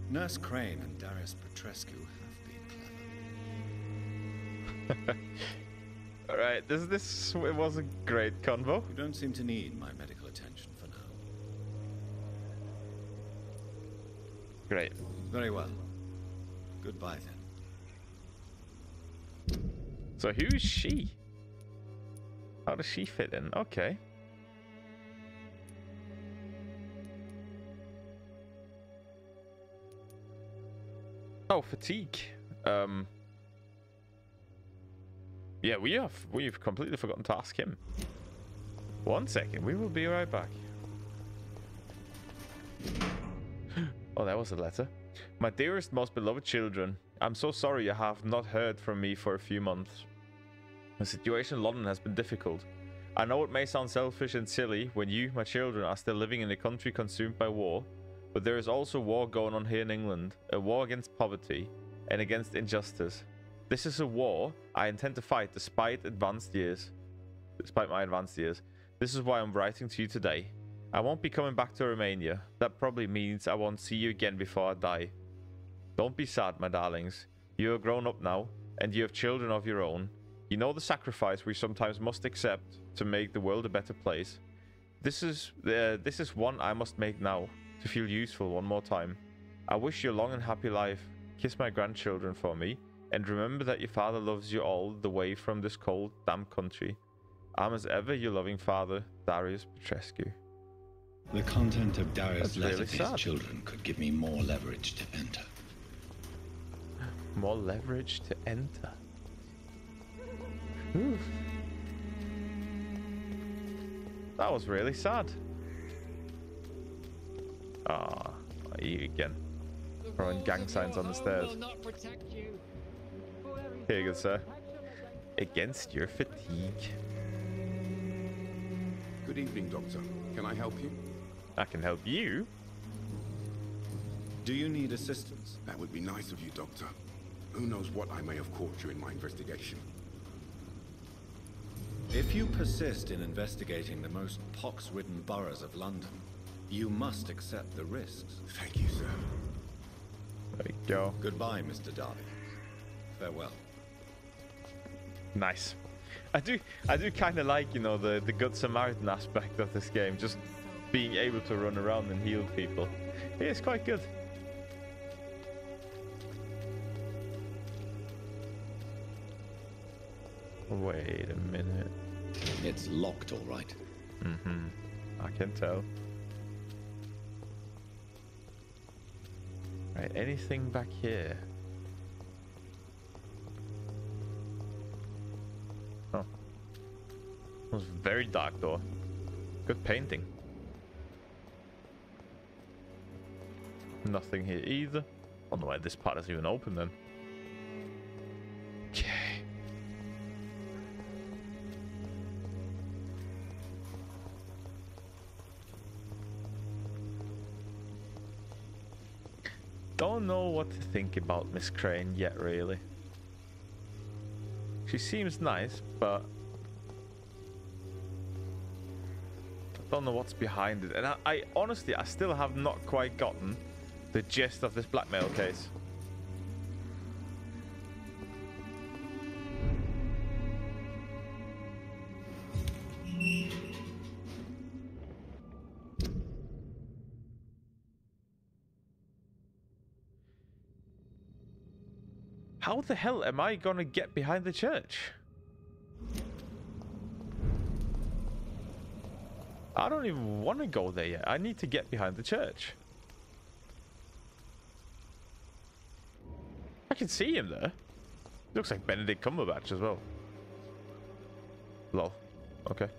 Nurse Crane and Darius Petrescu have been clever. Alright, it was a great convo. You don't seem to need my medical attention for now. Great. Very well. Goodbye then. So who is she? How does she fit in? Okay. Oh, fatigue. Yeah, we've completely forgotten to ask him. 1 second, we will be right back. Oh, that was a letter. My dearest, most beloved children, I'm so sorry you have not heard from me for a few months. The situation in London has been difficult. I know it may sound selfish and silly when you, my children, are still living in a country consumed by war, but there is also war going on here in England, a war against poverty and against injustice. This is a war I intend to fight despite my advanced years. This is why I'm writing to you today. I won't be coming back to Romania. That probably means I won't see you again before I die. Don't be sad, my darlings. You are grown up now, and you have children of your own. You know the sacrifice we sometimes must accept to make the world a better place. This is one I must make now, to feel useful one more time. I wish you a long and happy life. Kiss my grandchildren for me. And remember that your father loves you all the way from this cold, damp country. I'm as ever your loving father, Darius Petrescu. The content of Darius' letter really to his sad. children could give me more leverage to enter. More leverage to enter. Oof. That was really sad. Ah, you again. Throwing gang signs on the stairs. Here you go, sir. Against your fatigue. Good evening, Doctor. Can I help you? I can help you. Do you need assistance? That would be nice of you, Doctor. Who knows what I may have caught you in my investigation. If you persist in investigating the most pox-ridden boroughs of London, you must accept the risks. Thank you, sir. There you go. Goodbye, Mr. Darby. Farewell. Nice. I do kind of like, you know, the Good Samaritan aspect of this game, just being able to run around and heal people. It's quite good. Wait a minute. It's locked, all right. Mm-hmm. I can tell. Right, anything back here? Oh. It was very dark door. Good painting. Nothing here either. I don't know why this part is even open then. Okay. Don't know what to think about Miss Crane yet, really. She seems nice, but I don't know what's behind it. And I honestly, I still have not quite gotten the gist of this blackmail case. How the hell am I gonna get behind the church? I don't even want to go there yet. I need to get behind the church. I can see him there. Looks like Benedict Cumberbatch as well. Lol. Okay.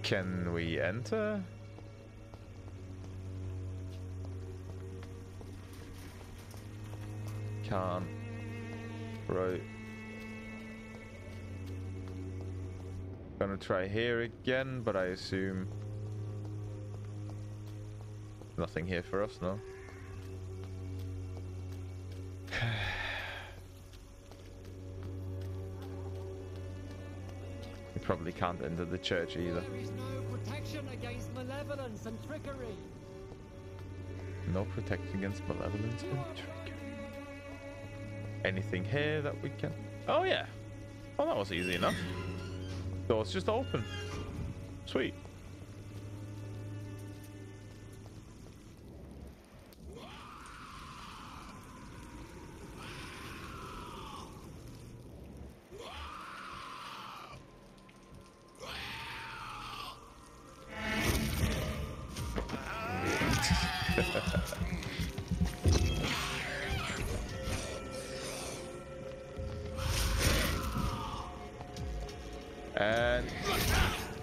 Can we enter? Can't. Right. Gonna try here again, but I assume nothing here for us, no? We probably can't enter the church either. There is no protection against malevolence and trickery. No protection against malevolence and trickery. Anything here that we can... Oh, yeah. Oh, that was easy enough. Door's just open. Sweet. And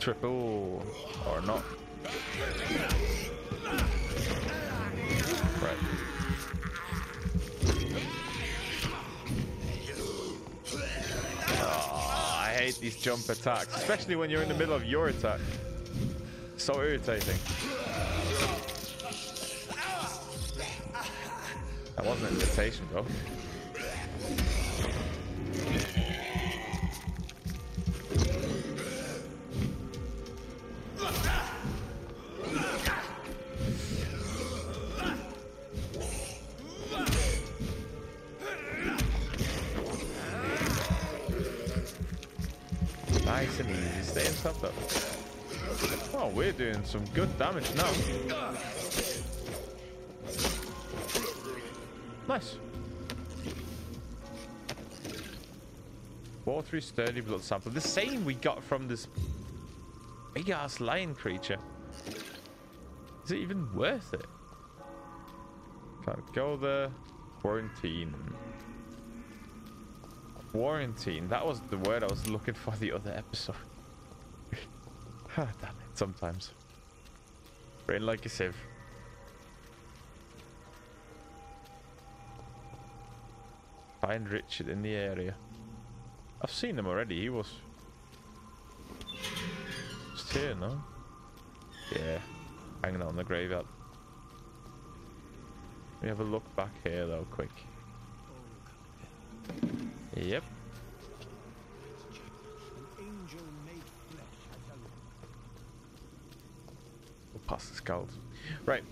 triple or not. Right. Oh, I hate these jump attacks, especially when you're in the middle of your attack. So irritating. That wasn't an invitation, though. Nice and easy. Stay in top though. Oh, we're doing some good damage now. Nice. 4-3 sturdy blood sample. The same we got from this big ass lion creature. Is it even worth it? Can't go there. Quarantine. Quarantine. That was the word I was looking for the other episode. Damn it, sometimes. Brain like a sieve. Find Richard in the area. I've seen him already. He was just here, no? Yeah, hanging out in the graveyard. Let me have a look back here though, quick. Yep. We'll pass the skulls. Right.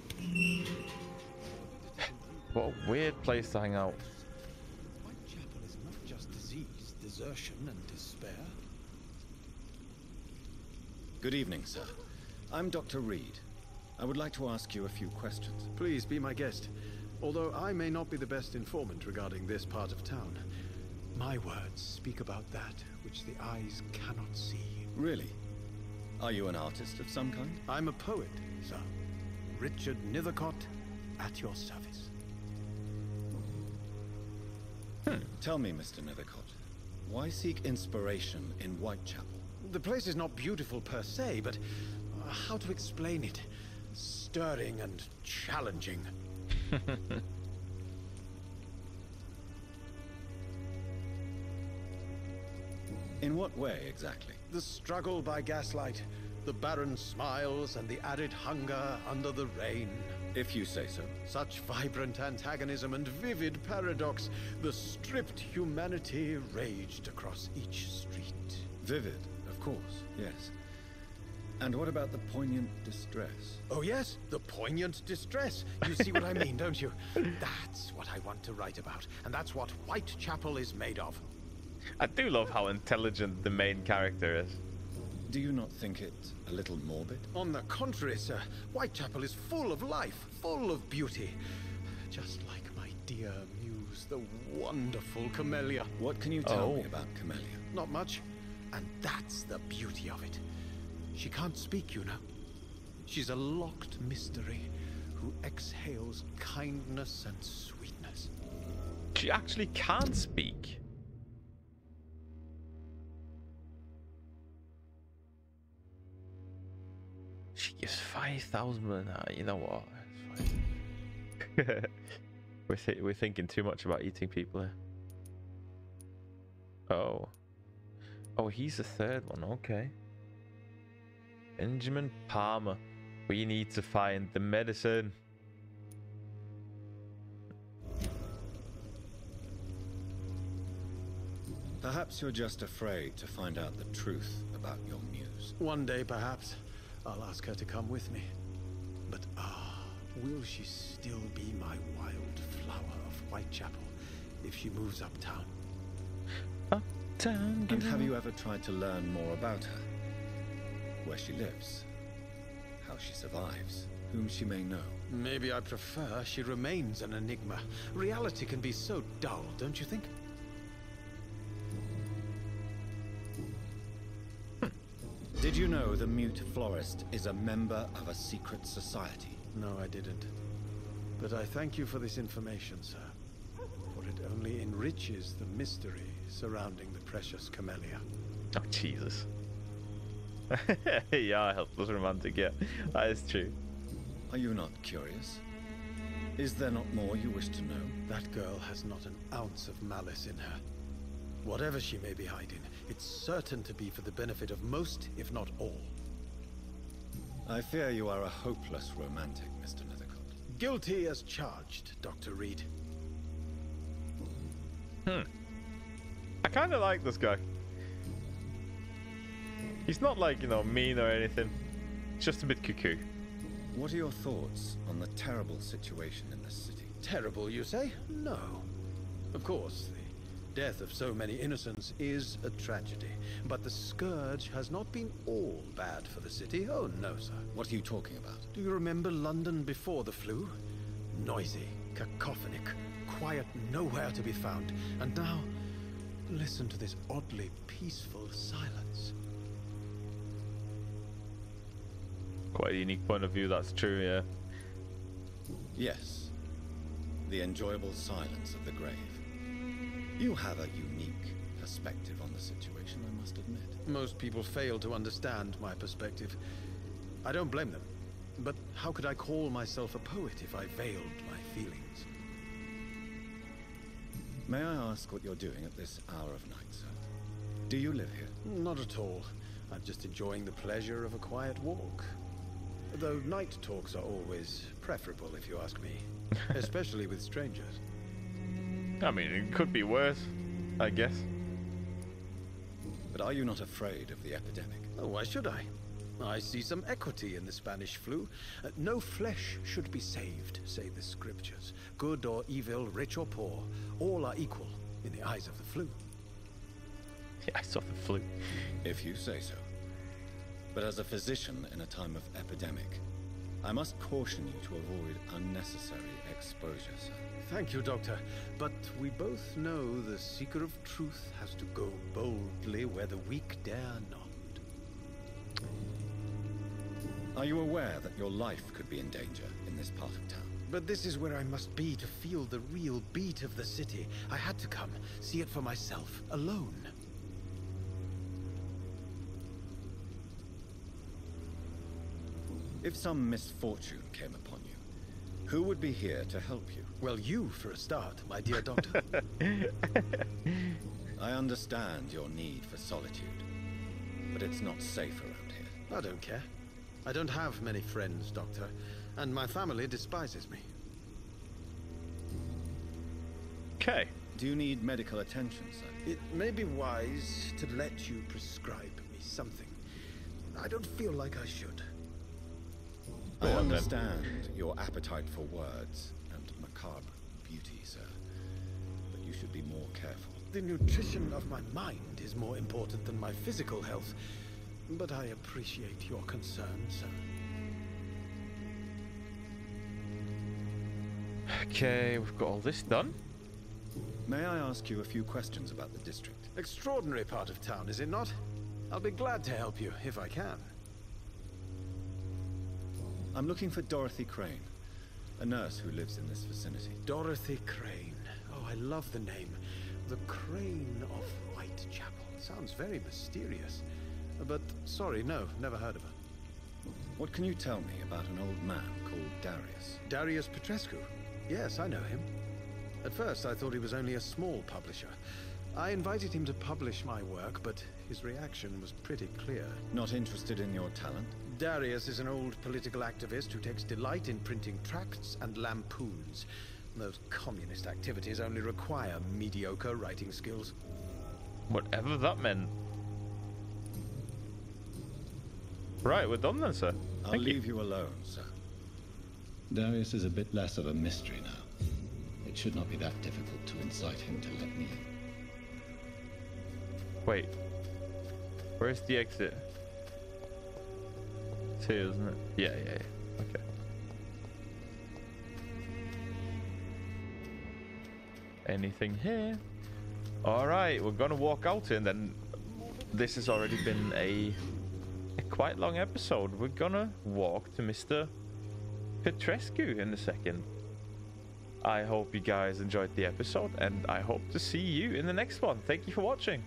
What a weird place to hang out. Whitechapel is not just disease, desertion, and despair. Good evening, sir. I'm Dr. Reed. I would like to ask you a few questions. Please be my guest. Although I may not be the best informant regarding this part of town, my words speak about that which the eyes cannot see. Really? Are you an artist of some kind? I'm a poet, sir. Richard Nethercott, at your service. Tell me, Mr. Nethercott, why seek inspiration in Whitechapel? The place is not beautiful per se, but how to explain it? Stirring and challenging. In what way, exactly? The struggle by gaslight, the barren smiles, and the added hunger under the rain. If you say so. Such vibrant antagonism and vivid paradox, the stripped humanity raged across each street. Vivid, of course, yes. And what about the poignant distress? Oh yes, the poignant distress. You see what I mean, don't you? That's what I want to write about, and that's what Whitechapel is made of. I do love how intelligent the main character is. Do you not think it a little morbid? On the contrary, sir. Whitechapel is full of life, full of beauty. Just like my dear muse, the wonderful Camellia. What can you tell me about Camellia? Not much. And that's the beauty of it. She can't speak, you know. She's a locked mystery who exhales kindness and sweetness. She actually can't speak. She gives 5,000. You know what? It's fine. We're thinking too much about eating people here. Oh. Oh, he's the third one. Okay. Benjamin Palmer. We need to find the medicine. Perhaps you're just afraid to find out the truth about your muse. One day, perhaps, I'll ask her to come with me. But will she still be my wild flower of Whitechapel if she moves uptown? Uptown. And have you ever tried to learn more about her? Where she lives, how she survives, whom she may know? Maybe I prefer she remains an enigma. Reality can be so dull, don't you think? Did you know the mute florist is a member of a secret society? No, I didn't. But I thank you for this information, sir. For it only enriches the mystery surrounding the precious Camellia. Oh, Jesus. Yeah, helpless romantic, yeah. That is true. Are you not curious? Is there not more you wish to know? That girl has not an ounce of malice in her. Whatever she may be hiding, it's certain to be for the benefit of most, if not all. I fear you are a hopeless romantic, Mr. Nethercott. Guilty as charged, Dr. Reed. I kind of like this guy. He's not like, you know, mean or anything. It's just a bit cuckoo. What are your thoughts on the terrible situation in this city? Terrible, you say? No. Of course, the death of so many innocents is a tragedy. But the scourge has not been all bad for the city. Oh, no, sir. What are you talking about? Do you remember London before the flu? Noisy, cacophonic, quiet nowhere to be found. And now, listen to this oddly peaceful silence. Quite a unique point of view, that's true, yeah. Yes. The enjoyable silence of the grave. You have a unique perspective on the situation, I must admit. Most people fail to understand my perspective. I don't blame them. But how could I call myself a poet if I veiled my feelings? May I ask what you're doing at this hour of night, sir? Do you live here? Not at all. I'm just enjoying the pleasure of a quiet walk. Though night talks are always preferable, if you ask me. Especially with strangers. I mean, it could be worse, I guess. But are you not afraid of the epidemic? Oh, why should I? I see some equity in the Spanish flu. No flesh should be saved, say the scriptures. Good or evil, rich or poor, all are equal in the eyes of the flu. Yeah, I saw the flu. If you say so. But as a physician in a time of epidemic, I must caution you to avoid unnecessary exposure, sir. Thank you, Doctor. But we both know the seeker of truth has to go boldly where the weak dare not. Are you aware that your life could be in danger in this part of town? But this is where I must be to feel the real beat of the city. I had to come, see it for myself, alone. If some misfortune came upon you, who would be here to help you? Well, you, for a start, my dear Doctor. I understand your need for solitude, but it's not safe around here. I don't care. I don't have many friends, Doctor, and my family despises me. Okay. Do you need medical attention, sir? It may be wise to let you prescribe me something. I don't feel like I should. I understand your appetite for words and macabre beauty, sir. But you should be more careful. The nutrition of my mind is more important than my physical health. But I appreciate your concern, sir. Okay, we've got all this done. May I ask you a few questions about the district? Extraordinary part of town, is it not? I'll be glad to help you, if I can. I'm looking for Dorothy Crane, a nurse who lives in this vicinity. Dorothy Crane. Oh, I love the name. The Crane of Whitechapel. Sounds very mysterious. But, sorry, no, never heard of her. What can you tell me about an old man called Darius? Darius Petrescu? Yes, I know him. At first, I thought he was only a small publisher. I invited him to publish my work, but his reaction was pretty clear. Not interested in your talent? Darius is an old political activist who takes delight in printing tracts and lampoons. Those communist activities only require mediocre writing skills. Whatever that meant. Right, we're done then, sir. I'll leave you alone, sir. Darius is a bit less of a mystery now. It should not be that difficult to incite him to let me in. Wait. Where's the exit? It's here, isn't it? Yeah. Okay. Anything here? Alright, we're gonna walk out and then this has already been a quite long episode. We're gonna walk to Mr. Petrescu in a second. I hope you guys enjoyed the episode and I hope to see you in the next one. Thank you for watching.